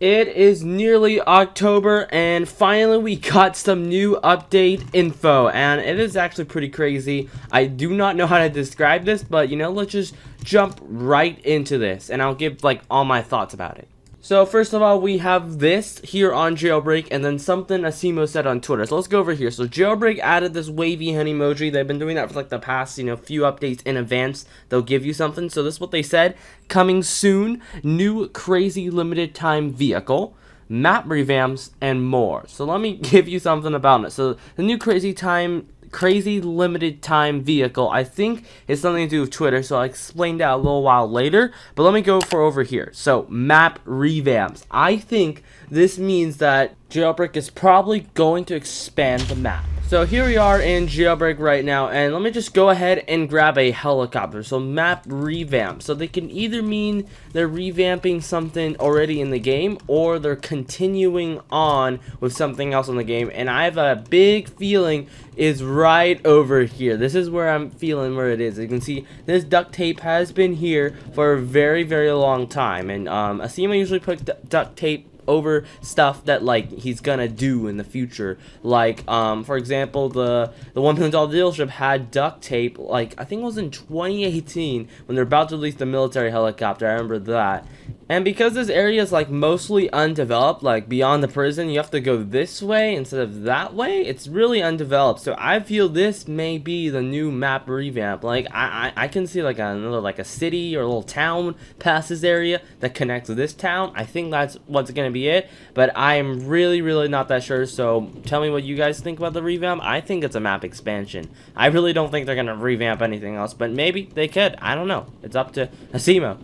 It is nearly October, and finally we got some new update info, and it is actually pretty crazy. I do not know how to describe this, but let's just jump right into this, and I'll give like all my thoughts about it. So first of all, we have this here on Jailbreak, and then something Asimo said on Twitter. So let's go over here. So Jailbreak added this wavy hand emoji. They've been doing that for like the past, few updates in advance. They'll give you something. So this is what they said. Coming soon, new crazy limited time vehicle, map revamps, and more. So let me give you something about it. So the new crazy limited time vehicle, I think is something to do with Twitter, so I'll explain that a little while later, but let me go for over here. So map revamps, I think this means that Jailbreak is probably going to expand the map. So here we are in Jailbreak right now, and let me just go ahead and grab a helicopter. So map revamp, so they can either mean they're revamping something already in the game, or they're continuing on with something else in the game, and I have a big feeling is right over here. This is where I'm feeling where it is. You can see this duct tape has been here for a very, very long time, and Asimo usually put duct tape over stuff that like he's gonna do in the future, like for example the $1 million dealership had duct tape, like I think it was in 2018 when they're about to release the military helicopter. I remember that. And because this area is like mostly undeveloped, like beyond the prison you have to go this way instead of that way, it's really undeveloped. So I feel this may be the new map revamp. Like I can see like another, like a city or a little town past this area that connects to this town. I think that's what's gonna be it, but I'm really not that sure. So tell me what you guys think about the revamp. I think it's a map expansion. I really don't think they're gonna revamp anything else, but maybe they could. I don't know, it's up to Asimo.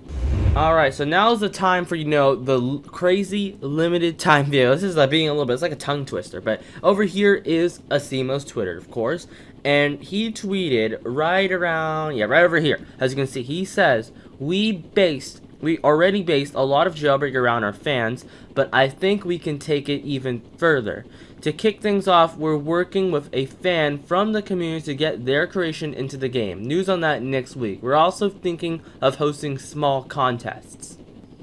Alright, so now is the time for, the crazy limited time video. This is like being a little bit, it's like a tongue twister, but over here is Asimo's Twitter, of course, and he tweeted right over here. As you can see, he says, we already based a lot of Jailbreak around our fans, but I think we can take it even further. To kick things off, we're working with a fan from the community to get their creation into the game. News on that next week. We're also thinking of hosting small contests.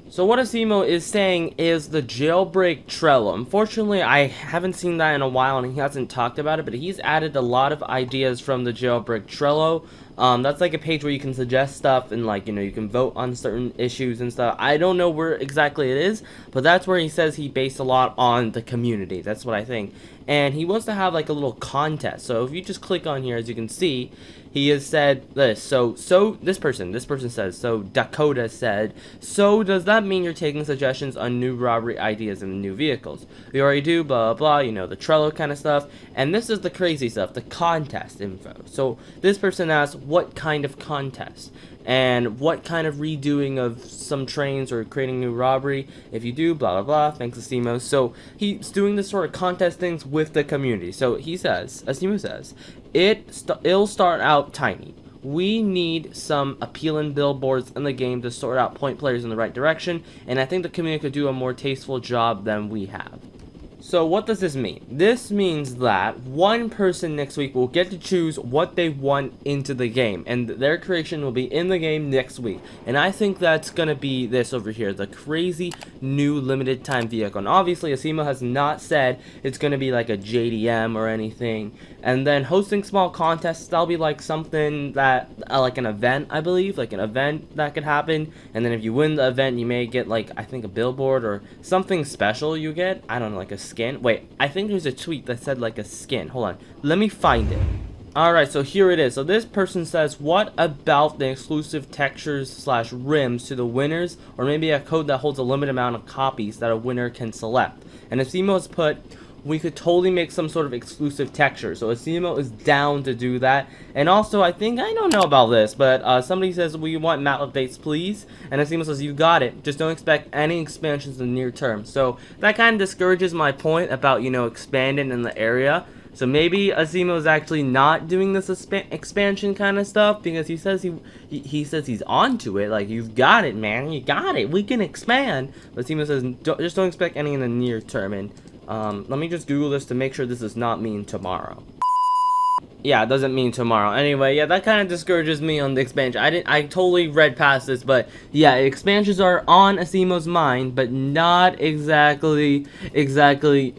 So what Asimo is saying is the Jailbreak Trello. Unfortunately, I haven't seen that in a while and he hasn't talked about it, but he's added a lot of ideas from the Jailbreak Trello. That's like a page where you can suggest stuff and like, you can vote on certain issues and stuff. I don't know where exactly it is, but that's where he says he based a lot on the community. That's what I think. And he wants to have like a little contest. So if you just click on here, as you can see, he has said this. So this person says, so Dakota said, so does that mean you're taking suggestions on new robbery ideas and new vehicles? We already do, blah, blah, the Trello kind of stuff. And this is the crazy stuff, the contest info. So this person asks, what kind of contest? And what kind of redoing of some trains or creating new robbery? If you do, blah, blah, blah, thanks Asimo. So he's doing this sort of contest things with the community. So he says, Asimo says, it'll start out tiny. We need some appealing billboards in the game to sort out point players in the right direction, and I think the community could do a more tasteful job than we have. So what does this mean? This means that one person next week will get to choose what they want into the game, and their creation will be in the game next week. And I think that's gonna be this over here, the crazy new limited time vehicle. And obviously Asimo has not said it's gonna be like a JDM or anything. And then hosting small contests, that'll be like something that like an event, I believe, like an event that could happen. And then if you win the event, you may get like, I think, a billboard or something special you get. I don't know, like a skin. Wait, I think there's a tweet that said like a skin. Hold on, let me find it. Alright, so here it is. So this person says, what about the exclusive textures / rims to the winners, or maybe a code that holds a limited amount of copies that a winner can select? And Asimo has put, we could totally make some sort of exclusive texture. So Asimo is down to do that. And also, I don't know about this, but somebody says, we want map updates, please. And Asimo says, you got it. Just don't expect any expansions in the near term. So that kind of discourages my point about, expanding in the area. So maybe Asimo is actually not doing this expansion kind of stuff, because he says he says he's onto it. Like, you've got it, man. You got it. We can expand. But Asimo says, just don't expect any in the near term. And let me just Google this to make sure this does not mean tomorrow. yeah, it doesn't mean tomorrow. Anyway, yeah, that kind of discourages me on the expansion. I totally read past this, but yeah, expansions are on Asimo's mind, but not exactly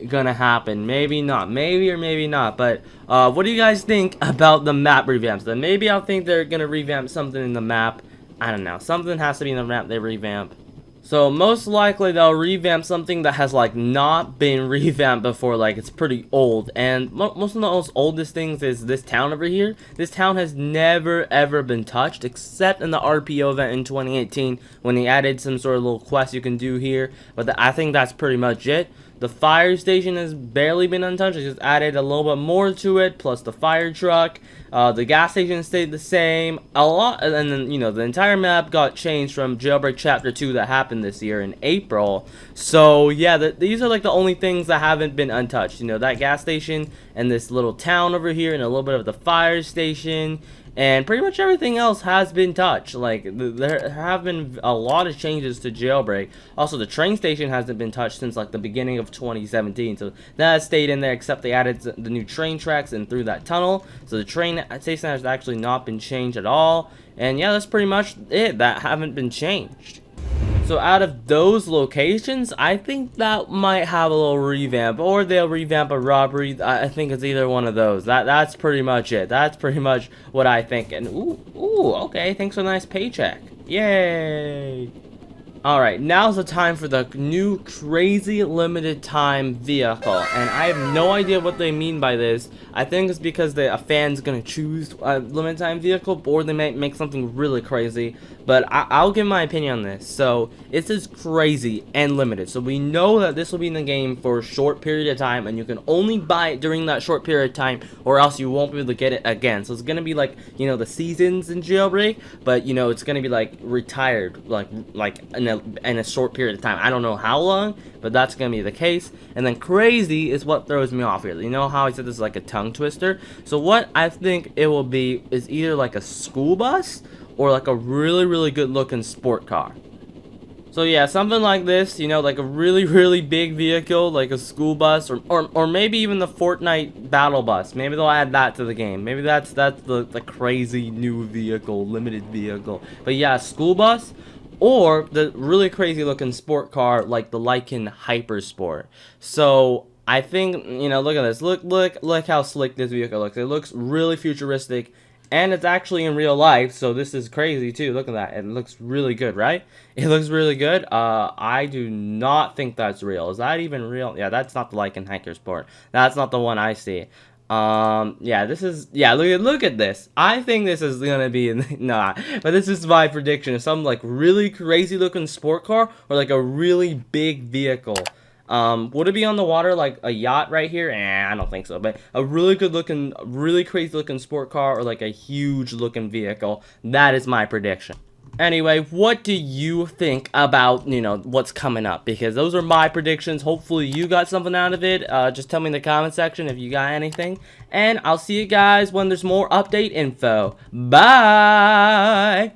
gonna happen. Maybe not, maybe or maybe not. But what do you guys think about the map revamps? Then maybe I'll think they're gonna revamp something in the map. I don't know. Something has to be in the map they revamp. So most likely they'll revamp something that has like not been revamped before, like it's pretty old. And most of the most oldest things is this town over here. This town has never ever been touched except in the RPO event in 2018 when they added some sort of little quest you can do here. But I think that's pretty much it. The fire station has barely been untouched. They just added a little bit more to it, plus the fire truck. The gas station stayed the same. A lot, and then, you know, the entire map got changed from Jailbreak Chapter 2 that happened this year in April. So, yeah, these are like the only things that haven't been untouched. You know, that gas station and this little town over here and a little bit of the fire station. And pretty much everything else has been touched. Like, there have been a lot of changes to Jailbreak. Also, the train station hasn't been touched since, like, the beginning of 2017. So, that stayed in there, except they added the new train tracks in through that tunnel. So, the train station has actually not been changed at all. And, yeah, that's pretty much it. That haven't been changed. So out of those locations, I think that might have a little revamp, or they'll revamp a robbery. I think it's either one of those. That's pretty much it. That's pretty much what I think. And ooh, okay, thanks for a nice paycheck. Yay! Alright, now's the time for the new crazy limited time vehicle, and I have no idea what they mean by this. I think it's because a fan's gonna choose a limited time vehicle, or they might make something really crazy, but I'll give my opinion on this. So, it says crazy and limited, so we know that this will be in the game for a short period of time, and you can only buy it during that short period of time, or else you won't be able to get it again. So it's gonna be like, you know, the seasons in Jailbreak, but, you know, it's gonna be like retired, like in a short period of time. I don't know how long, but that's gonna be the case. And then crazy is what throws me off here. You know how I said this is like a tongue twister? So what I think it will be is either like a school bus or like a really good looking sport car. So yeah, something like this, you know, like a really big vehicle, like a school bus, or maybe even the Fortnite battle bus. Maybe they'll add that to the game. Maybe that's the crazy new vehicle, limited vehicle. But yeah, a school bus, or the really crazy looking sport car like the Lycan Hypersport. So I think, you know, look at this. Look how slick this vehicle looks. It looks really futuristic, and it's actually in real life, so this is crazy too. Look at that. It looks really good, right? It looks really good. I do not think that's real. Is that even real? Yeah, that's not the Lycan Hypersport. That's not the one I see. Yeah, this is, yeah, look at this. I think this is gonna be nah, but this is my prediction of some like really crazy looking sport car or like a really big vehicle. Would it be on the water like a yacht right here? I don't think so, but a really good looking, really crazy looking sport car or like a huge looking vehicle. That is my prediction. Anyway, what do you think about, you know, what's coming up? Because those are my predictions. Hopefully you got something out of it. Just tell me in the comment section if you got anything. And I'll see you guys when there's more update info. Bye!